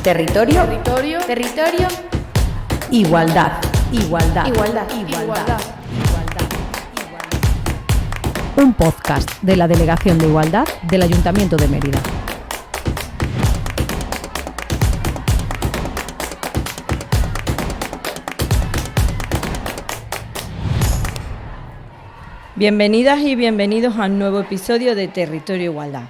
Territorio. Igualdad. Un podcast de la Delegación de Igualdad del Ayuntamiento de Mérida. Bienvenidas y bienvenidos a un nuevo episodio de Territorio Igualdad,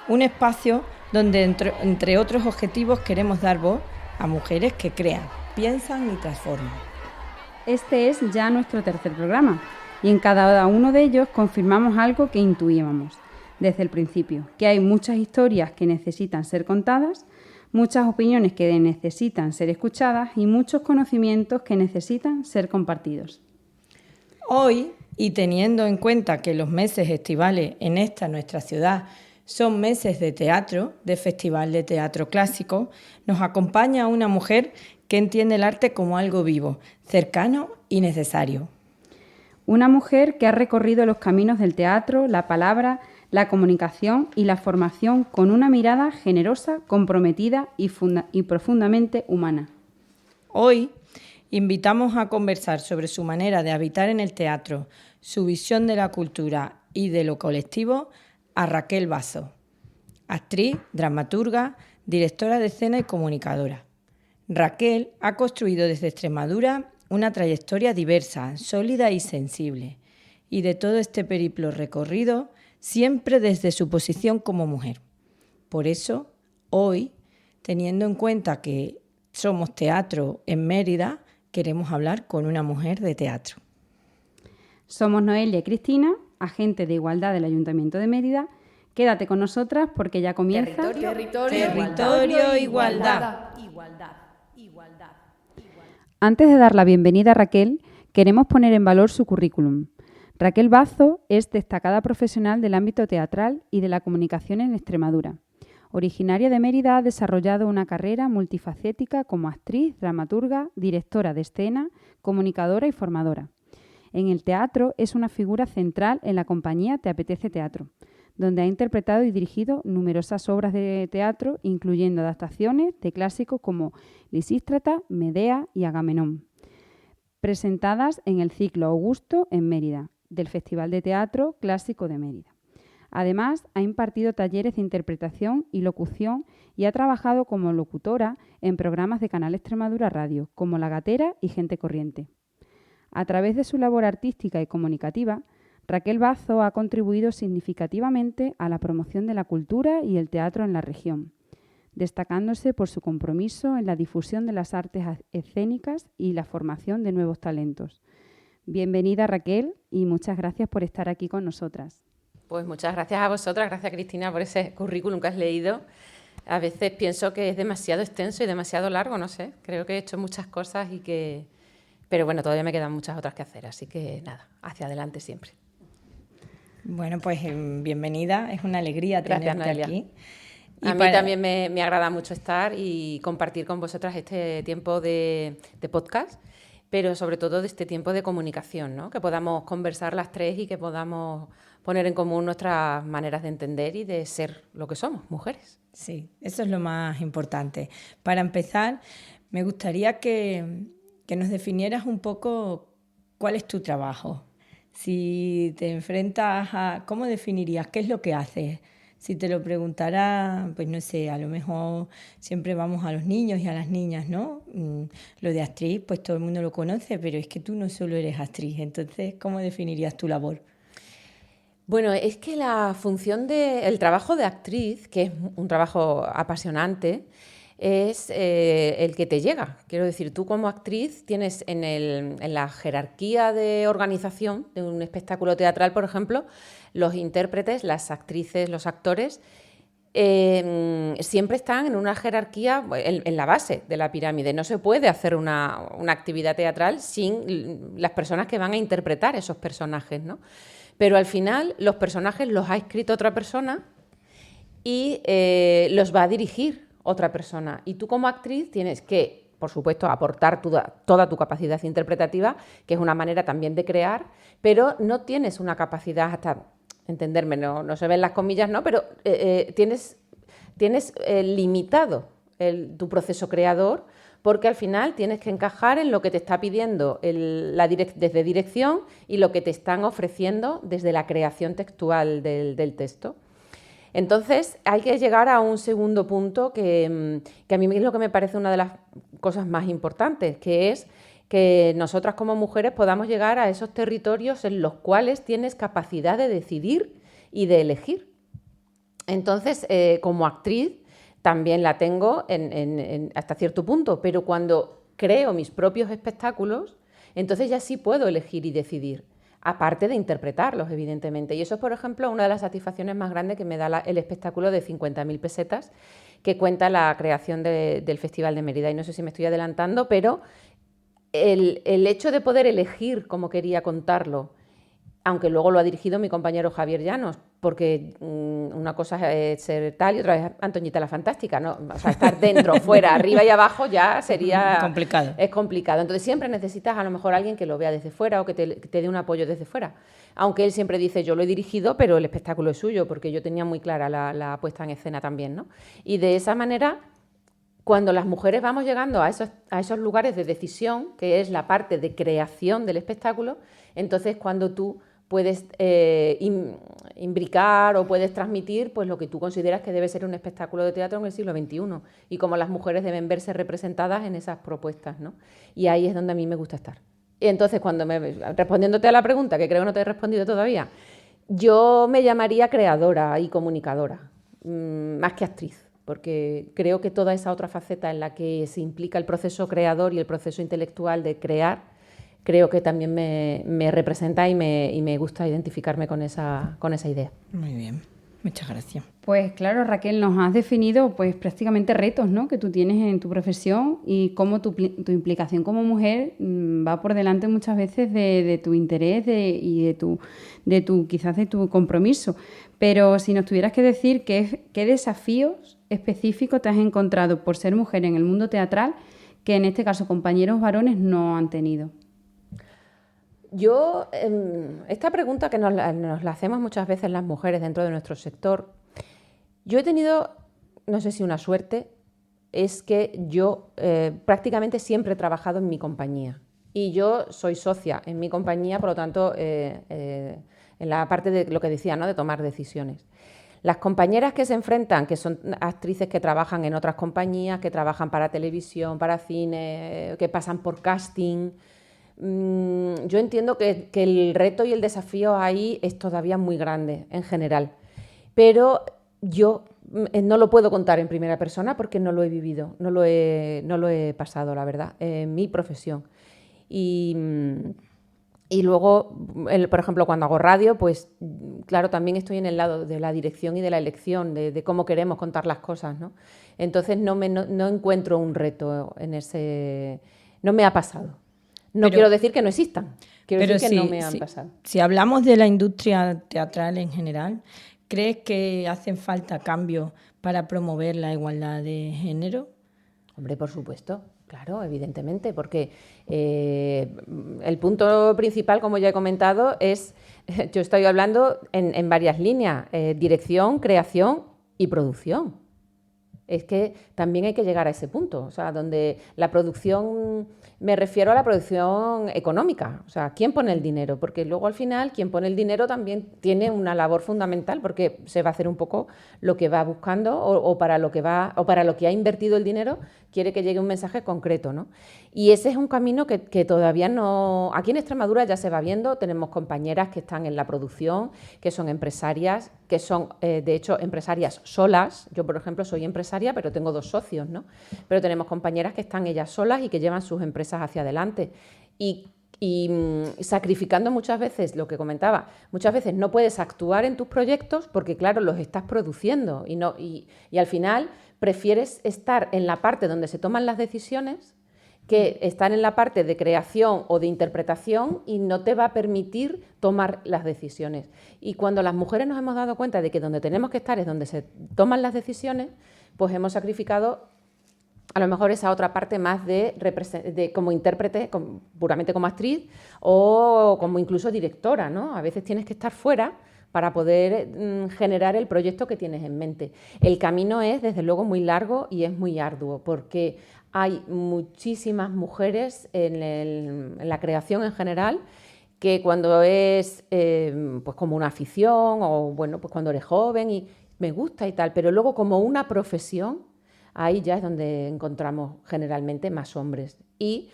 un espacio donde entre otros objetivos queremos dar voz a mujeres que crean, piensan y transforman. Este es ya nuestro tercer programa y en cada uno de ellos confirmamos algo que intuíamos desde el principio, que hay muchas historias que necesitan ser contadas, muchas opiniones que necesitan ser escuchadas y muchos conocimientos que necesitan ser compartidos. Hoy, y teniendo en cuenta que los meses estivales en nuestra ciudad son meses de teatro, de Festival de Teatro Clásico, nos acompaña una mujer que entiende el arte como algo vivo, cercano y necesario. Una mujer que ha recorrido los caminos del teatro, la palabra, la comunicación y la formación con una mirada generosa, comprometida y profundamente humana. Hoy invitamos a conversar sobre su manera de habitar en el teatro, su visión de la cultura y de lo colectivo a Raquel Bazo, actriz, dramaturga, directora de escena y comunicadora. Raquel ha construido desde Extremadura una trayectoria diversa, sólida y sensible, y de todo este periplo recorrido siempre desde su posición como mujer. Por eso, hoy, teniendo en cuenta que somos teatro en Mérida, queremos hablar con una mujer de teatro. Somos Noelia y Cristina, agentes de igualdad del Ayuntamiento de Mérida. Quédate con nosotras porque ya comienza Territorio Igualdad. Antes de dar la bienvenida a Raquel, queremos poner en valor su currículum. Raquel Bazo es destacada profesional del ámbito teatral y de la comunicación en Extremadura. Originaria de Mérida, ha desarrollado una carrera multifacética como actriz, dramaturga, directora de escena, comunicadora y formadora. En el teatro es una figura central en la compañía Te Apetece Teatro, donde ha interpretado y dirigido numerosas obras de teatro, incluyendo adaptaciones de clásicos como Lisístrata, Medea y Agamenón, presentadas en el ciclo Augusto en Mérida, del Festival de Teatro Clásico de Mérida. Además, ha impartido talleres de interpretación y locución y ha trabajado como locutora en programas de Canal Extremadura Radio, como La Gatera y Gente Corriente. A través de su labor artística y comunicativa, Raquel Bazo ha contribuido significativamente a la promoción de la cultura y el teatro en la región, destacándose por su compromiso en la difusión de las artes escénicas y la formación de nuevos talentos. Bienvenida, Raquel, y muchas gracias por estar aquí con nosotras. Pues muchas gracias a vosotras, gracias Cristina por ese currículum que has leído. A veces pienso que es demasiado extenso y demasiado largo, no sé, creo que he hecho muchas cosas pero bueno, todavía me quedan muchas otras que hacer, así que nada, hacia adelante siempre. Bueno, pues bienvenida, es una alegría tenerte aquí. A mí también me agrada mucho estar y compartir con vosotras este tiempo de podcast, pero sobre todo de este tiempo de comunicación, ¿no? Que podamos conversar las tres y que podamos poner en común nuestras maneras de entender y de ser lo que somos, mujeres. Sí, eso es lo más importante. Para empezar, me gustaría que nos definieras un poco cuál es tu trabajo. Si te enfrentas a... ¿Cómo definirías? ¿Qué es lo que haces? Si te lo preguntara, pues no sé, a lo mejor siempre vamos a los niños y a las niñas, ¿no? Lo de actriz, pues todo el mundo lo conoce, pero es que tú no solo eres actriz. Entonces, ¿cómo definirías tu labor? Bueno, es que el trabajo de actriz, que es un trabajo apasionante, es el que te llega. Quiero decir, tú como actriz tienes en la jerarquía de organización de un espectáculo teatral, por ejemplo, los intérpretes, las actrices, los actores, siempre están en una jerarquía en la base de la pirámide. No se puede hacer una actividad teatral sin las personas que van a interpretar esos personajes, ¿no? Pero al final los personajes los ha escrito otra persona y los va a dirigir otra persona. Y tú como actriz tienes que, por supuesto, aportar toda tu capacidad interpretativa, que es una manera también de crear, pero no tienes una capacidad, hasta entenderme, no se ven las comillas, ¿no? Pero tienes limitado tu proceso creador, porque al final tienes que encajar en lo que te está pidiendo desde dirección y lo que te están ofreciendo desde la creación textual del texto. Entonces, hay que llegar a un segundo punto que a mí es lo que me parece una de las cosas más importantes, que es que nosotras como mujeres podamos llegar a esos territorios en los cuales tienes capacidad de decidir y de elegir. Entonces, como actriz, también la tengo hasta cierto punto, pero cuando creo mis propios espectáculos, entonces ya sí puedo elegir y decidir, aparte de interpretarlos, evidentemente. Y eso es, por ejemplo, una de las satisfacciones más grandes que me da el espectáculo de 50.000 pesetas que cuenta la creación del Festival de Mérida. Y no sé si me estoy adelantando, pero el hecho de poder elegir cómo quería contarlo, aunque luego lo ha dirigido mi compañero Javier Llanos, porque una cosa es ser tal y otra vez Antoñita la Fantástica, ¿no? O sea, estar dentro, fuera, arriba y abajo ya sería... complicado. Es complicado. Entonces siempre necesitas a lo mejor alguien que lo vea desde fuera o que te dé un apoyo desde fuera. Aunque él siempre dice, yo lo he dirigido, pero el espectáculo es suyo, porque yo tenía muy clara la puesta en escena también, ¿no? Y de esa manera, cuando las mujeres vamos llegando a esos lugares de decisión, que es la parte de creación del espectáculo, entonces cuando tú puedes imbricar o puedes transmitir pues lo que tú consideras que debe ser un espectáculo de teatro en el siglo XXI y cómo las mujeres deben verse representadas en esas propuestas, ¿no? Y ahí es donde a mí me gusta estar. Y entonces, respondiéndote a la pregunta, que creo que no te he respondido todavía, yo me llamaría creadora y comunicadora, más que actriz, porque creo que toda esa otra faceta en la que se implica el proceso creador y el proceso intelectual de crear, creo que también me representa y me gusta identificarme con esa idea. Muy bien, muchas gracias. Pues claro, Raquel, nos has definido pues prácticamente retos, ¿no?, que tú tienes en tu profesión y cómo tu implicación como mujer va por delante muchas veces de tu interés y de tu compromiso. Pero si nos tuvieras que decir qué desafíos específicos te has encontrado por ser mujer en el mundo teatral que en este caso compañeros varones no han tenido. Yo, esta pregunta que nos la hacemos muchas veces las mujeres dentro de nuestro sector, yo he tenido, no sé si una suerte, es que yo prácticamente siempre he trabajado en mi compañía y yo soy socia en mi compañía, por lo tanto, en la parte de lo que decía, ¿no?, de tomar decisiones. Las compañeras que se enfrentan, que son actrices que trabajan en otras compañías, que trabajan para televisión, para cine, que pasan por casting, yo entiendo que el reto y el desafío ahí es todavía muy grande en general, pero yo no lo puedo contar en primera persona porque no lo he vivido, no lo he pasado, la verdad, en mi profesión. Y luego, por ejemplo, cuando hago radio, pues claro, también estoy en el lado de la dirección y de la elección, de cómo queremos contar las cosas, ¿no? Entonces no encuentro un reto en ese... No me ha pasado. No quiero decir que no existan, quiero decir que no me han pasado. Si hablamos de la industria teatral en general, ¿crees que hacen falta cambios para promover la igualdad de género? Hombre, por supuesto, claro, evidentemente, porque el punto principal, como ya he comentado, es, yo estoy hablando en varias líneas, dirección, creación y producción. Es que también hay que llegar a ese punto, o sea, donde la producción, me refiero a la producción económica, o sea, ¿quién pone el dinero? Porque luego al final quien pone el dinero también tiene una labor fundamental porque se va a hacer un poco lo que va buscando o para lo que ha invertido el dinero, quiere que llegue un mensaje concreto, ¿no? Y ese es un camino que todavía no... Aquí en Extremadura ya se va viendo, tenemos compañeras que están en la producción, que son empresarias, que son, de hecho, empresarias solas. Yo, por ejemplo, soy empresaria, pero tengo 2 socios, ¿no? Pero tenemos compañeras que están ellas solas y que llevan sus empresas hacia adelante. Y sacrificando muchas veces, lo que comentaba, muchas veces no puedes actuar en tus proyectos porque, claro, los estás produciendo y al final prefieres estar en la parte donde se toman las decisiones que estar en la parte de creación o de interpretación y no te va a permitir tomar las decisiones. Y cuando las mujeres nos hemos dado cuenta de que donde tenemos que estar es donde se toman las decisiones, pues hemos sacrificado a lo mejor esa otra parte más de como intérprete, puramente como actriz o como incluso directora, ¿no? A veces tienes que estar fuera para poder generar el proyecto que tienes en mente. El camino es, desde luego, muy largo y es muy arduo, porque hay muchísimas mujeres en la creación en general, que cuando es pues como una afición o bueno, pues cuando eres joven y me gusta y tal, pero luego como una profesión, ahí ya es donde encontramos generalmente más hombres. Y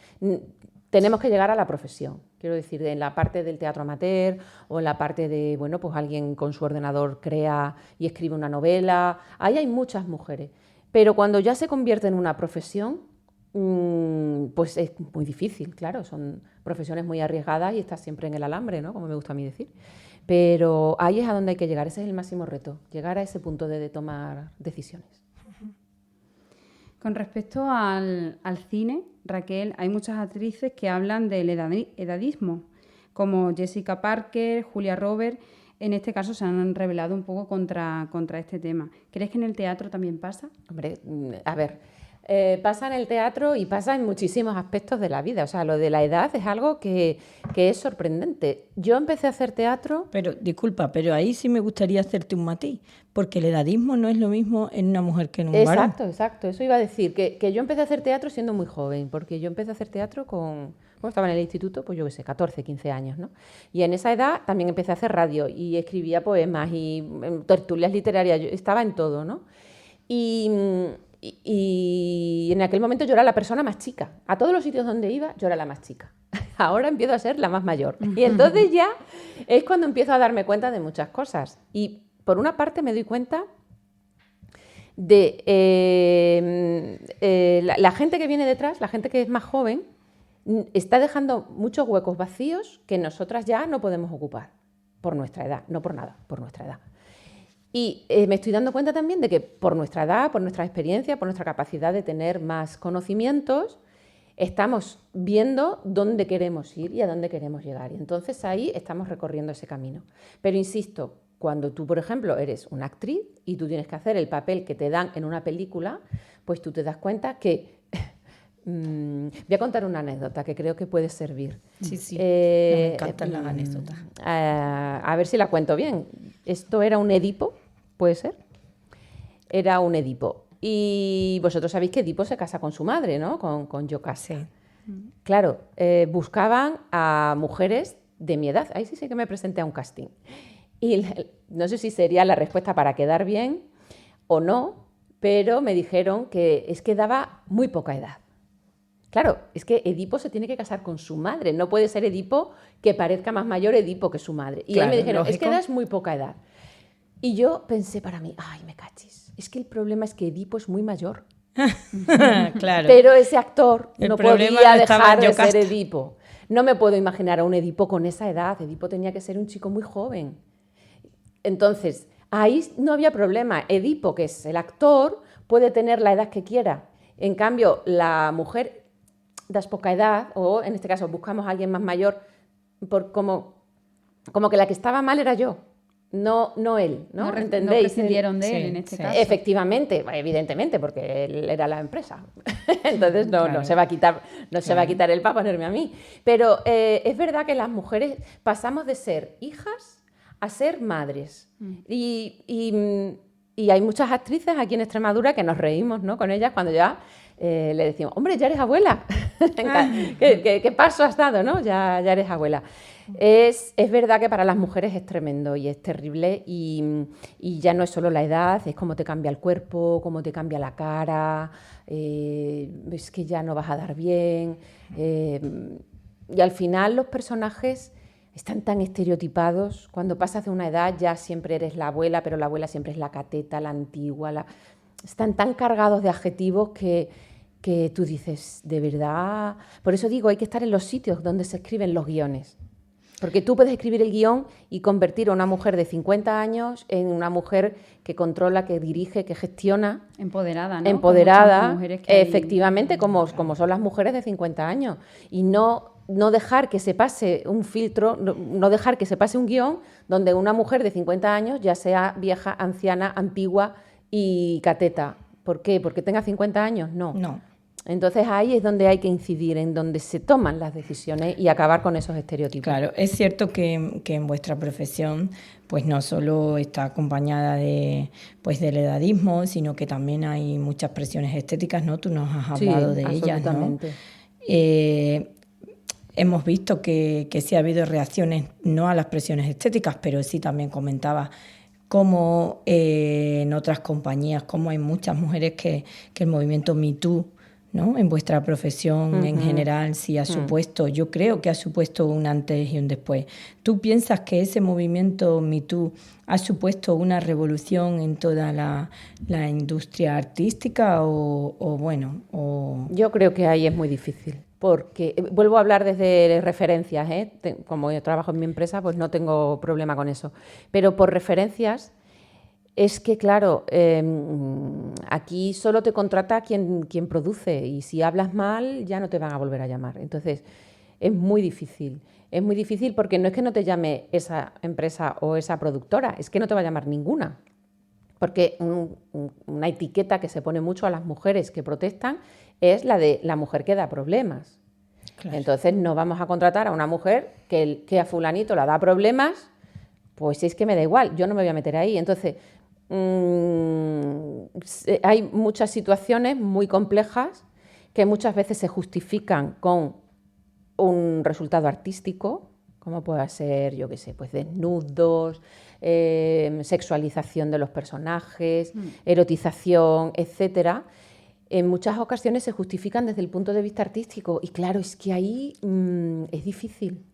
tenemos que llegar a la profesión. Quiero decir, en la parte del teatro amateur o en la parte de, bueno, pues alguien con su ordenador crea y escribe una novela. Ahí hay muchas mujeres. Pero cuando ya se convierte en una profesión, pues es muy difícil, claro. Son profesiones muy arriesgadas y estás siempre en el alambre, ¿no? Como me gusta a mí decir. Pero ahí es a donde hay que llegar. Ese es el máximo reto, llegar a ese punto de tomar decisiones. Con respecto al cine, Raquel, hay muchas actrices que hablan del edadismo, como Jessica Parker, Julia Roberts. En este caso se han revelado un poco contra este tema. ¿Crees que en el teatro también pasa? Hombre, a ver, pasa en el teatro y pasa en muchísimos aspectos de la vida. O sea, lo de la edad es algo que es sorprendente. Yo empecé a hacer teatro... Pero, disculpa, pero ahí sí me gustaría hacerte un matiz, porque el edadismo no es lo mismo en una mujer que en un varón. Exacto. Eso iba a decir, que yo empecé a hacer teatro siendo muy joven, porque yo empecé a hacer teatro cuando estaba en el instituto, pues yo qué sé, 14, 15 años, ¿no? Y en esa edad también empecé a hacer radio y escribía poemas y tertulias literarias, yo estaba en todo, ¿no? Y en aquel momento yo era la persona más chica. A todos los sitios donde iba, yo era la más chica. Ahora empiezo a ser la más mayor. Y entonces ya es cuando empiezo a darme cuenta de muchas cosas. Y por una parte me doy cuenta de la gente que viene detrás, la gente que es más joven, está dejando muchos huecos vacíos que nosotras ya no podemos ocupar por nuestra edad, no por nada, por nuestra edad. Y me estoy dando cuenta también de que por nuestra edad, por nuestra experiencia, por nuestra capacidad de tener más conocimientos, estamos viendo dónde queremos ir y a dónde queremos llegar. Y entonces ahí estamos recorriendo ese camino. Pero insisto, cuando tú, por ejemplo, eres una actriz y tú tienes que hacer el papel que te dan en una película, pues tú te das cuenta que... voy a contar una anécdota que creo que puede servir. Sí. Me encantan las anécdotas. A ver si la cuento bien. Esto era un Edipo, ¿puede ser? Era un Edipo. Y vosotros sabéis que Edipo se casa con su madre, ¿no? Con Yocasta. Sí. Claro, buscaban a mujeres de mi edad. Ahí sí que me presenté a un casting. Y no sé si sería la respuesta para quedar bien o no, pero me dijeron que es que daba muy poca edad. Claro, es que Edipo se tiene que casar con su madre. No puede ser Edipo que parezca más mayor Edipo que su madre. Y claro, ahí me dijeron, lógico. Es que das muy poca edad. Y yo pensé para mí, ay, me cachis. Es que el problema es que Edipo es muy mayor. Claro. Pero ese actor no podía dejar de ser ser Edipo. No me puedo imaginar a un Edipo con esa edad. Edipo tenía que ser un chico muy joven. Entonces, ahí no había problema. Edipo, que es el actor, puede tener la edad que quiera. En cambio, la mujer... das poca edad, o en este caso buscamos a alguien más mayor, como que la que estaba mal era yo, no él, ¿no? ¿Entendéis? No prescindieron de él en este caso. Efectivamente, evidentemente, porque él era la empresa. Entonces no se va a quitar el para ponerme a mí. Pero es verdad que las mujeres pasamos de ser hijas a ser madres. Y hay muchas actrices aquí en Extremadura que nos reímos, ¿no?, con ellas cuando ya le decimos, hombre, ya eres abuela. ¿Qué paso has dado, ¿no? Ya eres abuela. Es verdad que para las mujeres es tremendo y es terrible y ya no es solo la edad, es cómo te cambia el cuerpo, cómo te cambia la cara, es que ya no vas a dar bien. Y al final los personajes están tan estereotipados. Cuando pasas de una edad ya siempre eres la abuela, pero la abuela siempre es la cateta, la antigua. Están tan cargados de adjetivos que tú dices, de verdad... Por eso digo, hay que estar en los sitios donde se escriben los guiones. Porque tú puedes escribir el guión y convertir a una mujer de 50 años en una mujer que controla, que dirige, que gestiona. Empoderada, ¿no? Empoderada, efectivamente, como son las mujeres de 50 años. Y no dejar que se pase un filtro, no dejar que se pase un guión donde una mujer de 50 años ya sea vieja, anciana, antigua y cateta. ¿Por qué? ¿Porque tenga 50 años? No. Entonces ahí es donde hay que incidir, en donde se toman las decisiones y acabar con esos estereotipos. Claro, es cierto que en vuestra profesión pues no solo está acompañada del edadismo, sino que también hay muchas presiones estéticas, ¿no? Tú nos has hablado de ellas, ¿no? Hemos visto que sí ha habido reacciones no a las presiones estéticas, pero sí también comentaba cómo en otras compañías, cómo hay muchas mujeres que el movimiento Me Too, ¿no? En vuestra profesión en general sí ha supuesto, yo creo que ha supuesto un antes y un después. ¿Tú piensas que ese movimiento Me Too ha supuesto una revolución en toda la industria artística o...? Yo creo que ahí es muy difícil, porque vuelvo a hablar desde referencias, como yo trabajo en mi empresa, pues no tengo problema con eso, pero por referencias... Es que, claro, aquí solo te contrata quien produce y si hablas mal ya no te van a volver a llamar. Entonces, es muy difícil. Es muy difícil porque no es que no te llame esa empresa o esa productora, es que no te va a llamar ninguna. Porque una etiqueta que se pone mucho a las mujeres que protestan es la de la mujer que da problemas. Claro. Entonces, no vamos a contratar a una mujer que a fulanito la da problemas, pues es que me da igual, yo no me voy a meter ahí. Entonces... hay muchas situaciones muy complejas que muchas veces se justifican con un resultado artístico, como pueda ser, yo qué sé, pues desnudos, sexualización de los personajes, erotización, etcétera. En muchas ocasiones se justifican desde el punto de vista artístico y claro, es que ahí es difícil.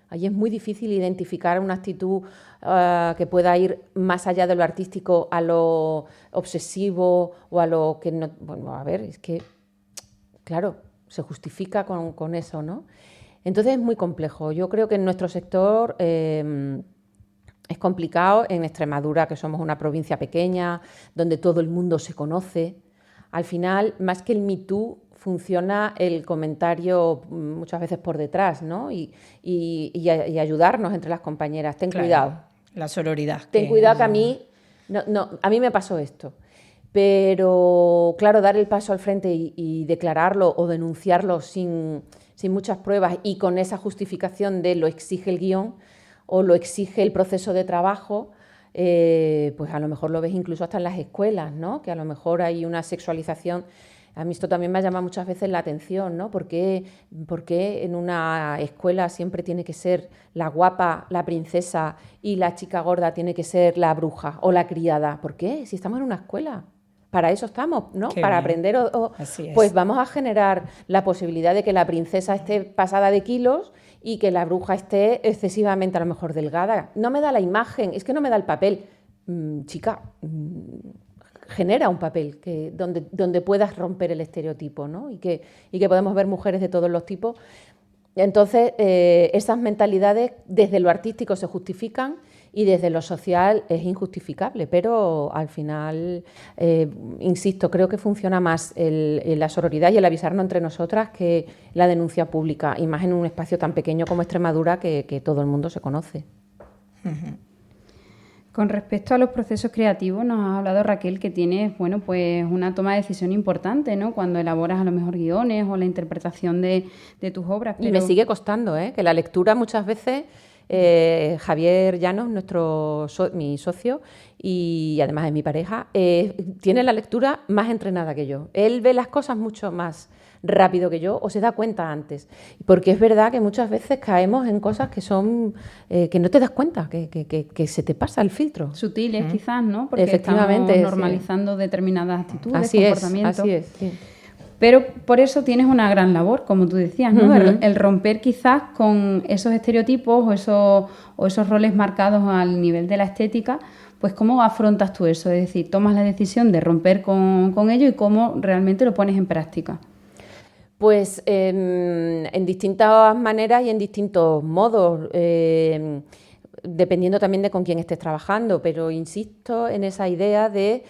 Ahí es muy difícil identificar una actitud que pueda ir más allá de lo artístico a lo obsesivo o a lo que no... Bueno, a ver, es que, claro, se justifica con eso, ¿no? Entonces es muy complejo. Yo creo que en nuestro sector es complicado. En Extremadura, que somos una provincia pequeña, donde todo el mundo se conoce, al final, más que el Me Too, funciona el comentario muchas veces por detrás, ¿no? Y ayudarnos entre las compañeras. Ten cuidado. La sororidad. Ten cuidado que a mí me pasó esto. Pero, claro, dar el paso al frente y declararlo o denunciarlo sin muchas pruebas y con esa justificación de lo exige el guión o lo exige el proceso de trabajo, pues a lo mejor lo ves incluso hasta en las escuelas, ¿no? Que a lo mejor hay una sexualización. A mí esto también me llama muchas veces la atención, ¿no? ¿Por qué en una escuela siempre tiene que ser la guapa, la princesa y la chica gorda tiene que ser la bruja o la criada? ¿Por qué? Si estamos en una escuela. Para eso estamos, ¿no? Qué para bien. aprender pues vamos a generar la posibilidad de que la princesa esté pasada de kilos y que la bruja esté excesivamente a lo mejor delgada. No me da la imagen, es que no me da el papel. Chica, genera un papel donde puedas romper el estereotipo, ¿no? Y que podemos ver mujeres de todos los tipos. Entonces, esas mentalidades desde lo artístico se justifican y desde lo social es injustificable, pero al final, insisto, creo que funciona más la sororidad y el avisarnos entre nosotras que la denuncia pública, y más en un espacio tan pequeño como Extremadura que todo el mundo se conoce. Uh-huh. Con respecto a los procesos creativos, nos ha hablado Raquel que tienes, bueno, pues una toma de decisión importante, ¿no? Cuando elaboras a lo mejor guiones o la interpretación de tus obras. Pero... Y me sigue costando, que la lectura muchas veces, Javier Llanos, mi socio y además es mi pareja, tiene la lectura más entrenada que yo. Él ve las cosas mucho más rápido que yo o se da cuenta antes. Porque es verdad que muchas veces caemos en cosas que son que no te das cuenta, que se te pasa el filtro. Sutiles quizás, ¿no? Porque efectivamente, estamos normalizando determinadas actitudes, así comportamientos. Así es, sí. Pero por eso tienes una gran labor, como tú decías, ¿no? Uh-huh. El romper quizás con esos estereotipos o esos roles marcados al nivel de la estética. Pues ¿cómo afrontas tú eso? Es decir, tomas la decisión de romper con ello y cómo realmente lo pones en práctica. Pues en distintas maneras y en distintos modos, dependiendo también de con quién estés trabajando, pero insisto en esa idea de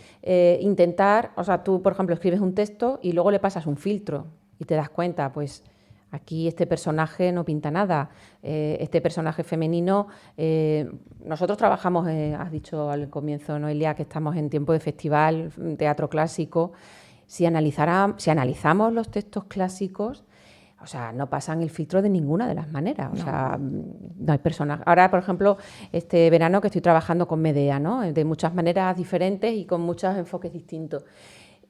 intentar, o sea, tú, por ejemplo, escribes un texto y luego le pasas un filtro y te das cuenta, pues aquí este personaje no pinta nada, este personaje femenino, nosotros trabajamos, has dicho al comienzo, Noelia, que estamos en tiempo de festival, teatro clásico, si analizamos los textos clásicos, o sea, no pasan el filtro de ninguna de las maneras. O sea, no hay personas. Ahora, por ejemplo, este verano que estoy trabajando con Medea, ¿no? De muchas maneras diferentes y con muchos enfoques distintos.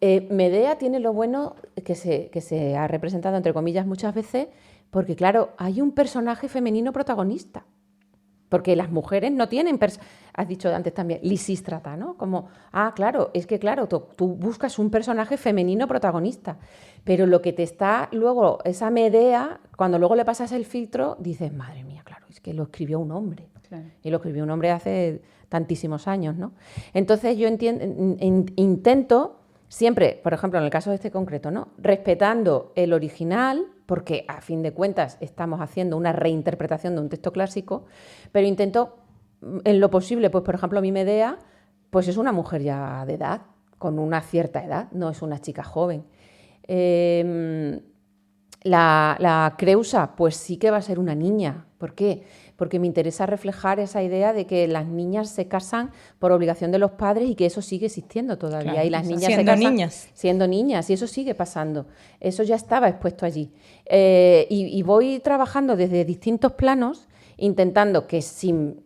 Medea tiene lo bueno que se ha representado, entre comillas, muchas veces, porque, claro, hay un personaje femenino protagonista. Porque las mujeres no tienen, has dicho antes también, Lisístrata, ¿no? Como, claro, es que claro, tú buscas un personaje femenino protagonista, pero lo que te está luego, esa Medea, cuando luego le pasas el filtro, dices, madre mía, claro, es que lo escribió un hombre. Claro. Y lo escribió un hombre hace tantísimos años, ¿no? Entonces yo intento siempre, por ejemplo, en el caso de este concreto, ¿no? Respetando el original, porque a fin de cuentas estamos haciendo una reinterpretación de un texto clásico, pero intento, en lo posible, pues por ejemplo, mi Medea, pues es una mujer ya de edad, con una cierta edad, no es una chica joven. La Creusa, pues sí que va a ser una niña. ¿Por qué? Porque me interesa reflejar esa idea de que las niñas se casan por obligación de los padres y que eso sigue existiendo todavía. Claro, y las niñas se casan siendo niñas, y eso sigue pasando. Eso ya estaba expuesto allí. Y voy trabajando desde distintos planos, intentando que sin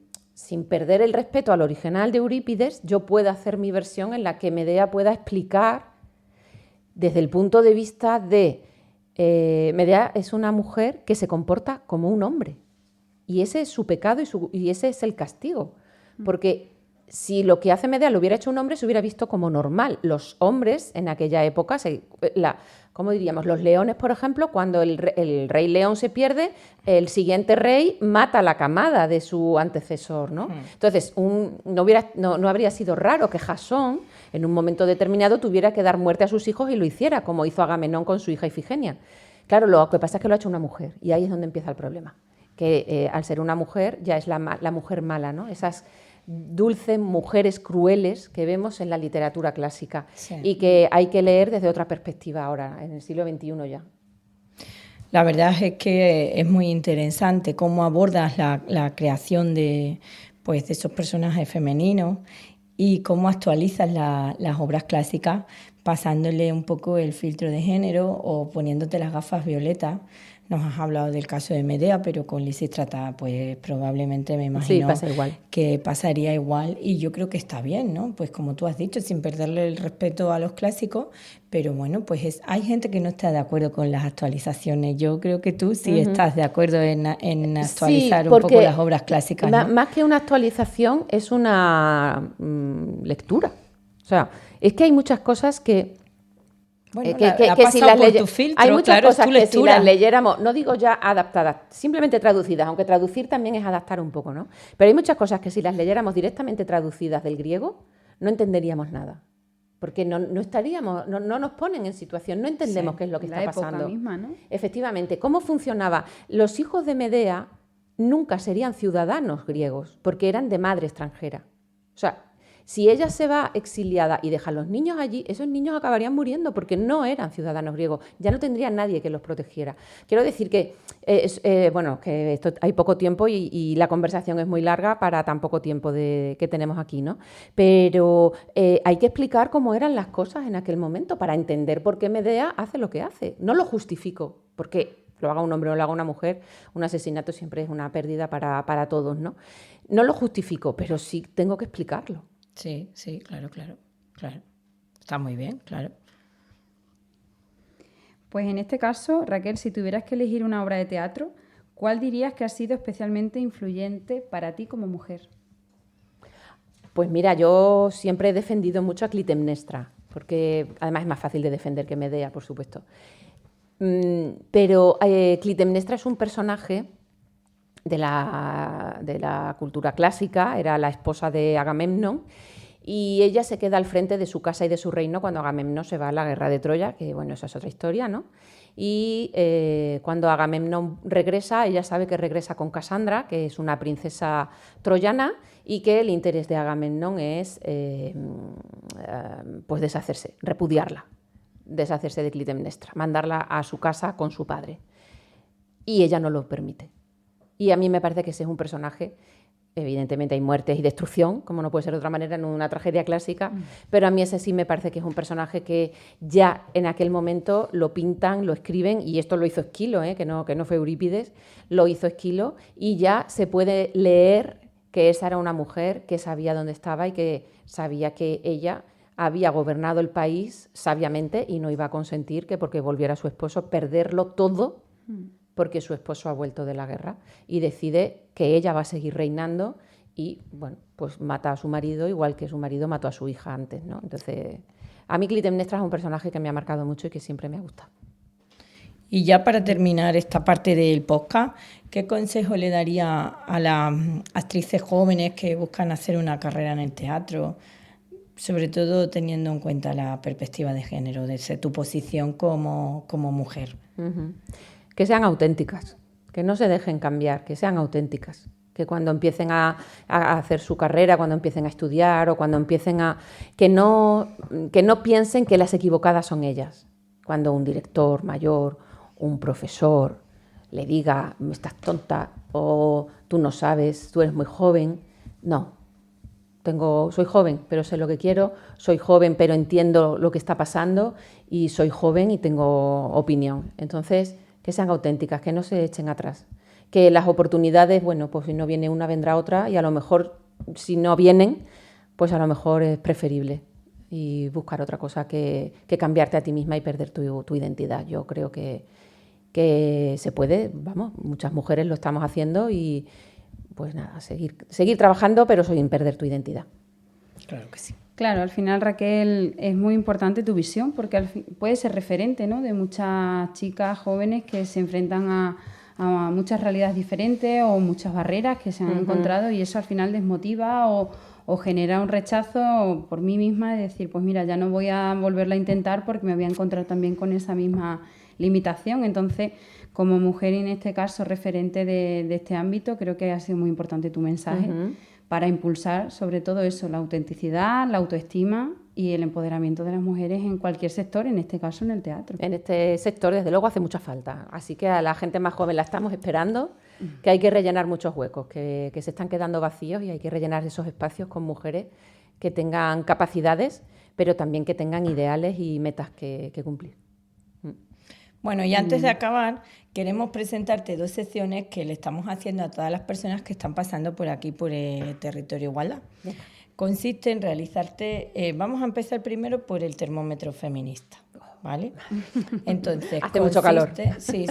perder el respeto al original de Eurípides, yo pueda hacer mi versión en la que Medea pueda explicar desde el punto de vista de... Medea es una mujer que se comporta como un hombre. Y ese es su pecado y ese es el castigo. Porque si lo que hace Medea lo hubiera hecho un hombre, se hubiera visto como normal. Los hombres en aquella época, ¿cómo diríamos? Los leones, por ejemplo, cuando el rey león se pierde, el siguiente rey mata a la camada de su antecesor, ¿no? Entonces, no habría sido raro que Jasón, en un momento determinado, tuviera que dar muerte a sus hijos y lo hiciera, como hizo Agamenón con su hija Ifigenia. Claro, lo que pasa es que lo ha hecho una mujer, y ahí es donde empieza el problema. Que al ser una mujer ya es la mujer mala, ¿no? Esas dulces mujeres crueles que vemos en la literatura clásica, sí, y que hay que leer desde otra perspectiva ahora, en el siglo XXI ya. La verdad es que es muy interesante cómo abordas la creación de esos personajes femeninos y cómo actualizas las obras clásicas pasándole un poco el filtro de género o poniéndote las gafas violetas. Nos has hablado del caso de Medea, pero con Lisístrata, pues probablemente me imagino pasa igual. Que pasaría igual, y yo creo que está bien, ¿no? Pues como tú has dicho, sin perderle el respeto a los clásicos, pero bueno, pues hay gente que no está de acuerdo con las actualizaciones. Yo creo que tú sí estás de acuerdo en actualizar un poco las obras clásicas, ¿no? Más que una actualización, es una lectura. O sea, es que hay muchas cosas que... Bueno, que si las por tu filtro, hay muchas claro, cosas que si las leyéramos, no digo ya adaptadas, simplemente traducidas, aunque traducir también es adaptar un poco, ¿no? Pero hay muchas cosas que si las leyéramos directamente traducidas del griego, no entenderíamos nada. Porque no estaríamos, no nos ponen en situación, no entendemos qué es lo que está pasando. Misma, ¿no? Efectivamente, ¿cómo funcionaba? Los hijos de Medea nunca serían ciudadanos griegos, porque eran de madre extranjera. O sea, si ella se va exiliada y deja a los niños allí, esos niños acabarían muriendo porque no eran ciudadanos griegos, ya no tendría nadie que los protegiera. Quiero decir que, que esto hay poco tiempo y la conversación es muy larga para tan poco tiempo que tenemos aquí, ¿no? Pero hay que explicar cómo eran las cosas en aquel momento para entender por qué Medea hace lo que hace. No lo justifico, porque lo haga un hombre o lo haga una mujer, un asesinato siempre es una pérdida para todos, ¿no? No lo justifico, pero sí tengo que explicarlo. Sí, claro. Está muy bien, claro. Pues en este caso, Raquel, si tuvieras que elegir una obra de teatro, ¿cuál dirías que ha sido especialmente influyente para ti como mujer? Pues mira, yo siempre he defendido mucho a Clitemnestra, porque además es más fácil de defender que Medea, por supuesto. Pero Clitemnestra es un personaje de la cultura clásica, era la esposa de Agamemnón, y ella se queda al frente de su casa y de su reino cuando Agamemnón se va a la guerra de Troya, que bueno, esa es otra historia, ¿no? Y cuando Agamemnón regresa, ella sabe que regresa con Casandra, que es una princesa troyana, y que el interés de Agamemnón es pues deshacerse, repudiarla, deshacerse de Clitemnestra, mandarla a su casa con su padre. Y ella no lo permite. Y a mí me parece que ese es un personaje Evidentemente hay muertes y destrucción, como no puede ser de otra manera en una tragedia clásica, pero a mí ese sí me parece que es un personaje que ya en aquel momento lo pintan, lo escriben, y esto lo hizo Esquilo, que no fue Eurípides, lo hizo Esquilo, y ya se puede leer que esa era una mujer que sabía dónde estaba y que sabía que ella había gobernado el país sabiamente y no iba a consentir que porque volviera su esposo perderlo todo, porque su esposo ha vuelto de la guerra, y decide que ella va a seguir reinando y, bueno, pues mata a su marido igual que su marido mató a su hija antes, ¿no? Entonces, a mí Clitemnestra es un personaje que me ha marcado mucho y que siempre me ha gustado. Y ya para terminar esta parte del podcast, ¿qué consejo le daría a las actrices jóvenes que buscan hacer una carrera en el teatro? Sobre todo teniendo en cuenta la perspectiva de género, desde tu posición como mujer. Uh-huh. Que sean auténticas, que no se dejen cambiar, que sean auténticas, que cuando empiecen a hacer su carrera, cuando empiecen a estudiar o cuando empiecen a... que no piensen que las equivocadas son ellas. Cuando un director mayor, un profesor le diga, estás tonta o tú no sabes, tú eres muy joven, no. Soy joven, pero sé lo que quiero, soy joven, pero entiendo lo que está pasando y soy joven y tengo opinión. Entonces, que sean auténticas, que no se echen atrás. Que las oportunidades, bueno, pues si no viene una, vendrá otra, y a lo mejor, si no vienen, pues a lo mejor es preferible y buscar otra cosa que cambiarte a ti misma y perder tu identidad. Yo creo que se puede, vamos, muchas mujeres lo estamos haciendo y pues nada, seguir trabajando, pero sin perder tu identidad. Claro que sí. Claro, al final, Raquel, es muy importante tu visión porque puede ser referente, ¿no?, de muchas chicas jóvenes que se enfrentan a muchas realidades diferentes o muchas barreras que se han encontrado, y eso al final desmotiva o genera un rechazo por mí misma de decir, pues mira, ya no voy a volverla a intentar porque me voy a encontrar también con esa misma limitación. Entonces, como mujer, en este caso, referente de este ámbito, creo que ha sido muy importante tu mensaje para impulsar sobre todo eso, la autenticidad, la autoestima y el empoderamiento de las mujeres en cualquier sector, en este caso en el teatro. En este sector, desde luego, hace mucha falta. Así que a la gente más joven la estamos esperando, que hay que rellenar muchos huecos, que se están quedando vacíos, y hay que rellenar esos espacios con mujeres que tengan capacidades, pero también que tengan ideales y metas que cumplir. Bueno, y antes de acabar, queremos presentarte 2 secciones que le estamos haciendo a todas las personas que están pasando por aquí, por el territorio Igualdad. Consiste en realizarte... vamos a empezar primero por el termómetro feminista, ¿vale? Entonces, hace mucho calor. Sí,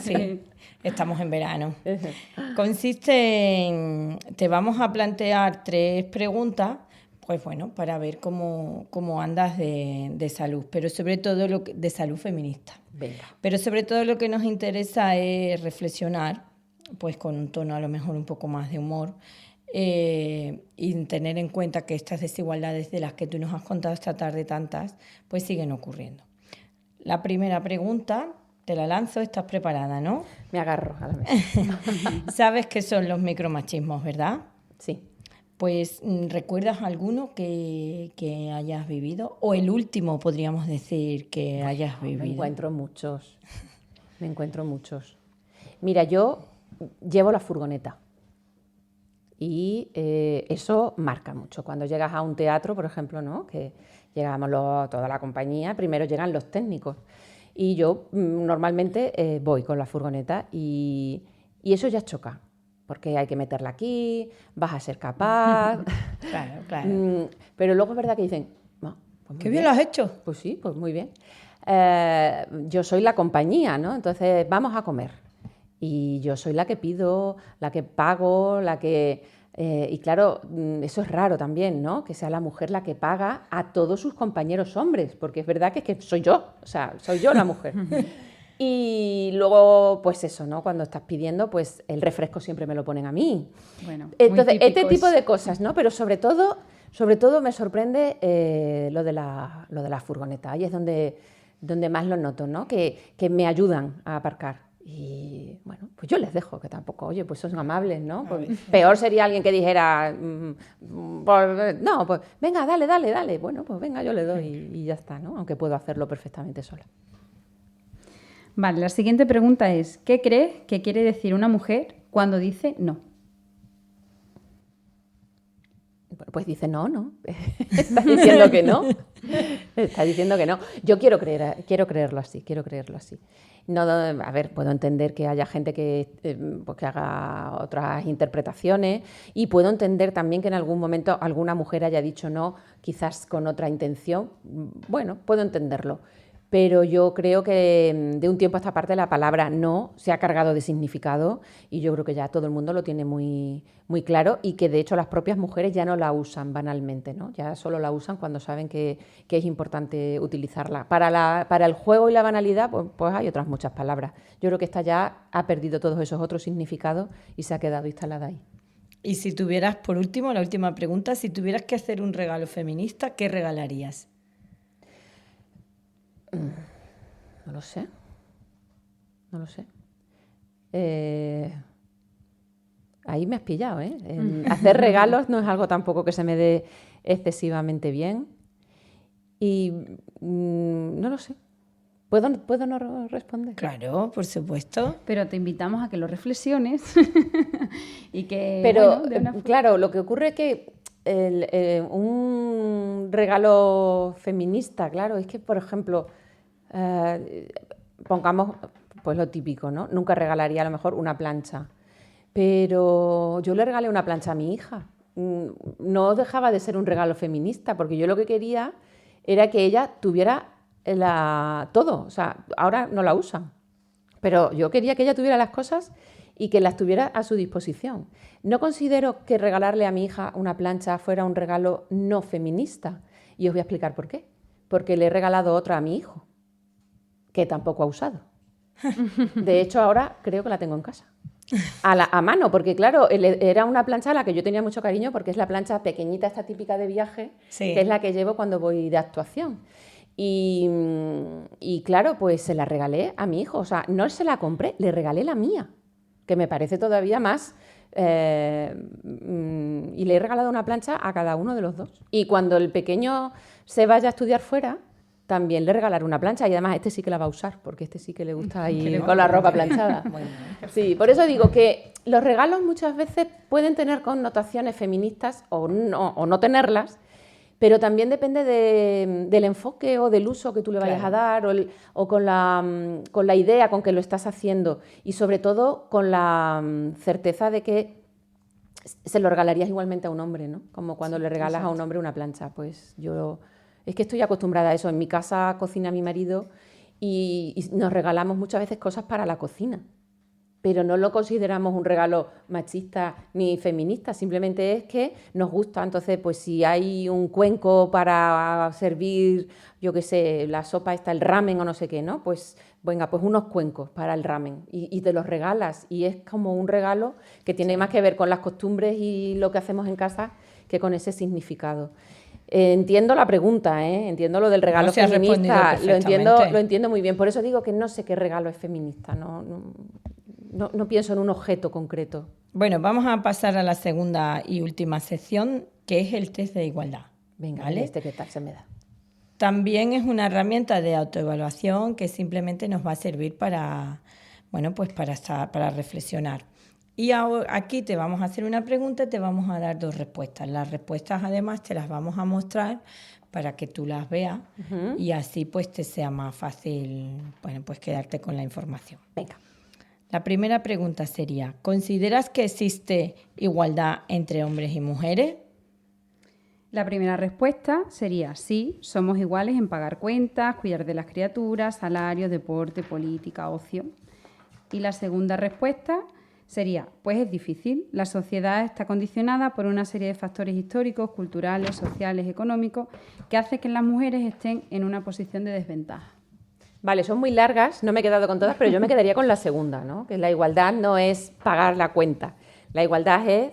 estamos en verano. Consiste en... Te vamos a plantear 3 preguntas, pues bueno, para ver cómo andas de salud, pero sobre todo de salud feminista. Venga. Pero sobre todo lo que nos interesa es reflexionar, pues con un tono a lo mejor un poco más de humor, y tener en cuenta que estas desigualdades de las que tú nos has contado esta tarde tantas, pues siguen ocurriendo. La primera pregunta, te la lanzo, estás preparada, ¿no? Me agarro a la mesa. Sabes qué son los micromachismos, ¿verdad? Sí. Pues, ¿recuerdas alguno que hayas vivido? O el último, podríamos decir, que hayas vivido. Me encuentro muchos. Mira, yo llevo la furgoneta y eso marca mucho. Cuando llegas a un teatro, por ejemplo, ¿no?, que llegamos toda la compañía, primero llegan los técnicos. Y yo normalmente voy con la furgoneta y eso ya choca. Porque hay que meterla aquí, vas a ser capaz. Claro. Pero luego es verdad que dicen, no, pues ¡Qué bien lo has hecho! Pues sí, pues muy bien. Yo soy la compañía, ¿no? Entonces vamos a comer. Y yo soy la que pido, la que pago, la que... y claro, eso es raro también, ¿no? Que sea la mujer la que paga a todos sus compañeros hombres, porque es verdad que soy yo, o sea, soy yo la mujer. Y luego, pues eso, ¿no? Cuando estás pidiendo, pues el refresco siempre me lo ponen a mí. Bueno, entonces, este tipo de cosas, ¿no? Pero sobre todo me sorprende lo de la furgoneta. Ahí es donde más lo noto, ¿no? Que me ayudan a aparcar. Y bueno, pues yo les dejo, que tampoco, oye, pues son amables, ¿no? Pues, peor sería alguien que dijera, no, pues venga, dale. Bueno, pues venga, yo le doy y ya está, ¿no? Aunque puedo hacerlo perfectamente sola. Vale, la siguiente pregunta es, ¿qué crees que quiere decir una mujer cuando dice no? Pues dice no. Está diciendo que no. Está diciendo que no. Yo quiero creerlo así. No, a ver, puedo entender que haya gente pues que haga otras interpretaciones y puedo entender también que en algún momento alguna mujer haya dicho no, quizás con otra intención. Bueno, puedo entenderlo. Pero yo creo que de un tiempo a esta parte la palabra no se ha cargado de significado y yo creo que ya todo el mundo lo tiene muy, muy claro y que de hecho las propias mujeres ya no la usan banalmente, ¿no? Ya solo la usan cuando saben que es importante utilizarla. Para el juego y la banalidad, pues hay otras muchas palabras. Yo creo que esta ya ha perdido todos esos otros significados y se ha quedado instalada ahí. Y si tuvieras, por último, la última pregunta, si tuvieras que hacer un regalo feminista, ¿qué regalarías? No lo sé. Ahí me has pillado, ¿eh? Hacer regalos no es algo tampoco que se me dé excesivamente bien. Y no lo sé. ¿Puedo no responder? Claro, por supuesto. Pero te invitamos a que lo reflexiones y que... Pero, claro, lo que ocurre es que un regalo feminista, claro, es que, por ejemplo, pongamos pues lo típico, ¿no? Nunca regalaría a lo mejor una plancha, pero yo le regalé una plancha a mi hija. No dejaba de ser un regalo feminista, porque yo lo que quería era que ella tuviera todo. O sea, ahora no la usan, pero yo quería que ella tuviera las cosas y que las tuviera a su disposición. No considero que regalarle a mi hija una plancha fuera un regalo no feminista. Y os voy a explicar por qué. Porque le he regalado otra a mi hijo, que tampoco ha usado. De hecho, ahora creo que la tengo en casa. A mano, porque claro, era una plancha a la que yo tenía mucho cariño porque es la plancha pequeñita, esta típica de viaje, sí, que es la que llevo cuando voy de actuación. Y claro, pues se la regalé a mi hijo. O sea, no se la compré, le regalé la mía, que me parece todavía más... y le he regalado una plancha a cada uno de los dos. Y cuando el pequeño se vaya a estudiar fuera, también le regalaré una plancha. Y además este sí que la va a usar, porque este sí que le gusta ir con la ropa planchada. Sí, por eso digo que los regalos muchas veces pueden tener connotaciones feministas o no tenerlas, pero también depende del enfoque o del uso que tú le vayas a dar o con la idea con que lo estás haciendo y sobre todo con la certeza de que se lo regalarías igualmente a un hombre, ¿no? Como cuando le regalas a un hombre una plancha. Pues yo es que estoy acostumbrada a eso. En mi casa cocina mi marido y nos regalamos muchas veces cosas para la cocina. Pero no lo consideramos un regalo machista ni feminista, simplemente es que nos gusta. Entonces, pues si hay un cuenco para servir, yo qué sé, la sopa esta, el ramen o no sé qué, ¿no? Pues venga, pues unos cuencos para el ramen y te los regalas. Y es como un regalo que tiene más que ver con las costumbres y lo que hacemos en casa que con ese significado. Entiendo la pregunta, entiendo lo del regalo feminista, lo entiendo muy bien. Por eso digo que no sé qué regalo es feminista, no pienso en un objeto concreto. Bueno, vamos a pasar a la segunda y última sección, que es el test de igualdad. Venga, ¿vale? ¿qué tal se me da? También es una herramienta de autoevaluación que simplemente nos va a servir para reflexionar. Y ahora, aquí te vamos a hacer una pregunta y te vamos a dar dos respuestas. Las respuestas además te las vamos a mostrar para que tú las veas y así pues te sea más fácil pues quedarte con la información. Venga. La primera pregunta sería, ¿consideras que existe igualdad entre hombres y mujeres? La primera respuesta sería sí, somos iguales en pagar cuentas, cuidar de las criaturas, salarios, deporte, política, ocio. Y la segunda respuesta sería, pues es difícil. La sociedad está condicionada por una serie de factores históricos, culturales, sociales, económicos, que hace que las mujeres estén en una posición de desventaja. Vale, son muy largas, no me he quedado con todas, pero yo me quedaría con la segunda, ¿no? Que la igualdad no es pagar la cuenta. La igualdad es...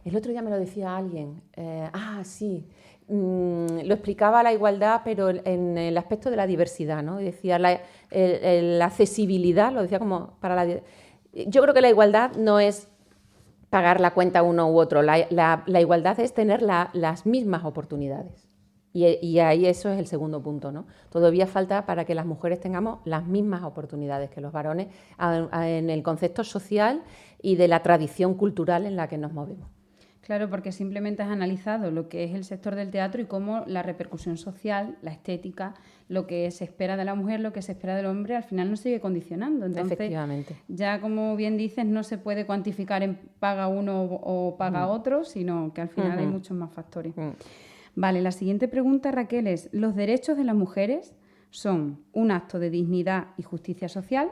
El otro día me lo decía alguien. Lo explicaba la igualdad, pero en el aspecto de la diversidad, ¿no? Decía la accesibilidad, lo decía como para la... Yo creo que la igualdad no es pagar la cuenta uno u otro. La igualdad es tener las mismas oportunidades. Y ahí eso es el segundo punto, ¿no? Todavía falta para que las mujeres tengamos las mismas oportunidades que los varones en el concepto social y de la tradición cultural en la que nos movemos. Claro, porque simplemente has analizado lo que es el sector del teatro y cómo la repercusión social, la estética, lo que se espera de la mujer, lo que se espera del hombre, al final nos sigue condicionando. Entonces, efectivamente. ya como bien dices, no se puede cuantificar en paga uno o paga otro, sino que al final hay muchos más factores. Vale, la siguiente pregunta, Raquel, es: ¿los derechos de las mujeres son un acto de dignidad y justicia social?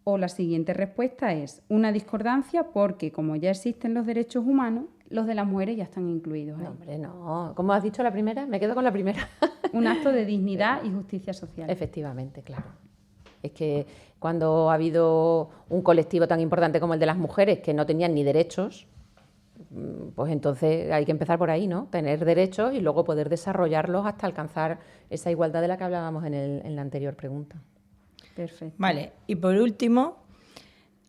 O la siguiente respuesta es una discordancia porque, como ya existen los derechos humanos, los de las mujeres ya están incluidos ahí. No, hombre, no. ¿Cómo has dicho la primera? Me quedo con la primera. Un acto de dignidad y justicia social. Efectivamente, claro. Es que cuando ha habido un colectivo tan importante como el de las mujeres que no tenían ni derechos, pues entonces hay que empezar por ahí, ¿no? Tener derechos y luego poder desarrollarlos hasta alcanzar esa igualdad de la que hablábamos en la anterior pregunta. Perfecto. Vale, y por último,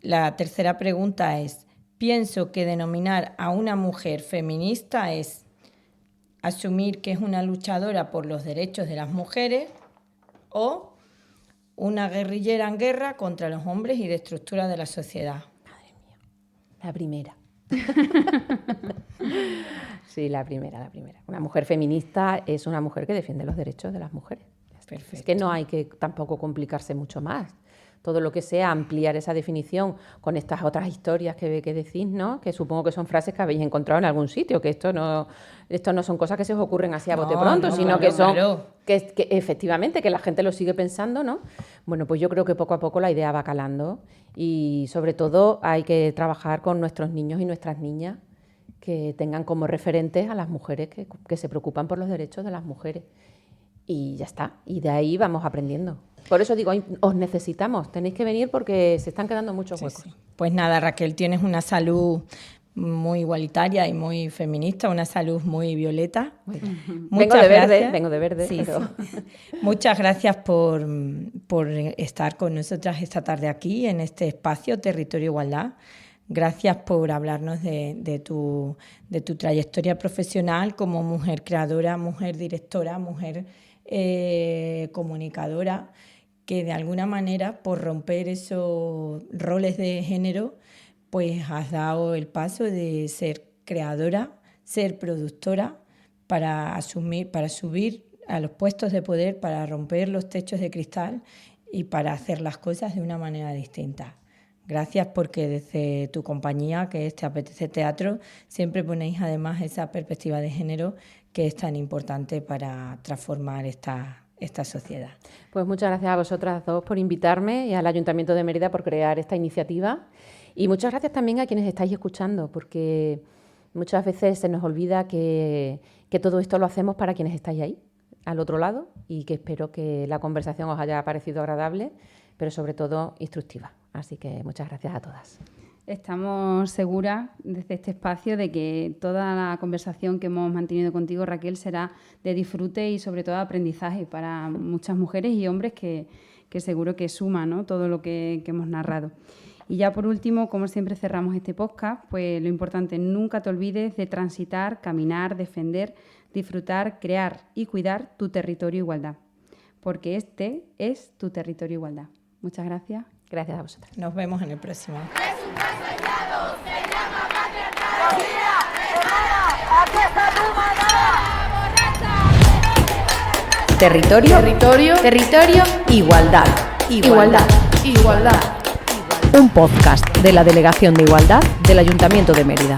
la tercera pregunta es: pienso que denominar a una mujer feminista es asumir que es una luchadora por los derechos de las mujeres o una guerrillera en guerra contra los hombres y destructora de la sociedad. Madre mía, la primera. Sí, la primera. Una mujer feminista es una mujer que defiende los derechos de las mujeres. Perfecto. Es que no hay que tampoco complicarse mucho más. Todo lo que sea ampliar esa definición con estas otras historias que decís, ¿no? Que supongo que son frases que habéis encontrado en algún sitio, que esto no son cosas que se os ocurren así a bote pronto, sino que son que efectivamente que la gente lo sigue pensando, ¿no? Bueno, pues yo creo que poco a poco la idea va calando y sobre todo hay que trabajar con nuestros niños y nuestras niñas que tengan como referentes a las mujeres que se preocupan por los derechos de las mujeres. Y ya está, y de ahí vamos aprendiendo. Por eso digo, os necesitamos, tenéis que venir porque se están quedando muchos huecos. Sí. Pues nada, Raquel, tienes una salud muy igualitaria y muy feminista, una salud muy violeta. Vengo de verde. Sí, pero... sí. Muchas gracias por estar con nosotras esta tarde aquí, en este espacio Territorio Igualdad. Gracias por hablarnos de tu trayectoria profesional como mujer creadora, mujer directora, mujer comunicadora, que de alguna manera, por romper esos roles de género, pues has dado el paso de ser creadora, ser productora, para subir a los puestos de poder, para romper los techos de cristal y para hacer las cosas de una manera distinta. Gracias, porque desde tu compañía, que es Te Apetece Teatro, siempre ponéis además esa perspectiva de género que es tan importante para transformar esta sociedad. Pues muchas gracias a vosotras dos por invitarme y al Ayuntamiento de Mérida por crear esta iniciativa. Y muchas gracias también a quienes estáis escuchando, porque muchas veces se nos olvida que todo esto lo hacemos para quienes estáis ahí, al otro lado, y que espero que la conversación os haya parecido agradable, pero sobre todo instructiva. Así que muchas gracias a todas. Estamos seguras desde este espacio de que toda la conversación que hemos mantenido contigo, Raquel, será de disfrute y sobre todo de aprendizaje para muchas mujeres y hombres que seguro que suma, ¿no?, todo lo que hemos narrado. Y ya por último, como siempre cerramos este podcast, pues lo importante, nunca te olvides de transitar, caminar, defender, disfrutar, crear y cuidar tu territorio igualdad, porque este es tu territorio igualdad. Muchas gracias. Gracias a vosotras. Nos vemos en el próximo. Territorio, igualdad. Un podcast de la Delegación de Igualdad del Ayuntamiento de Mérida.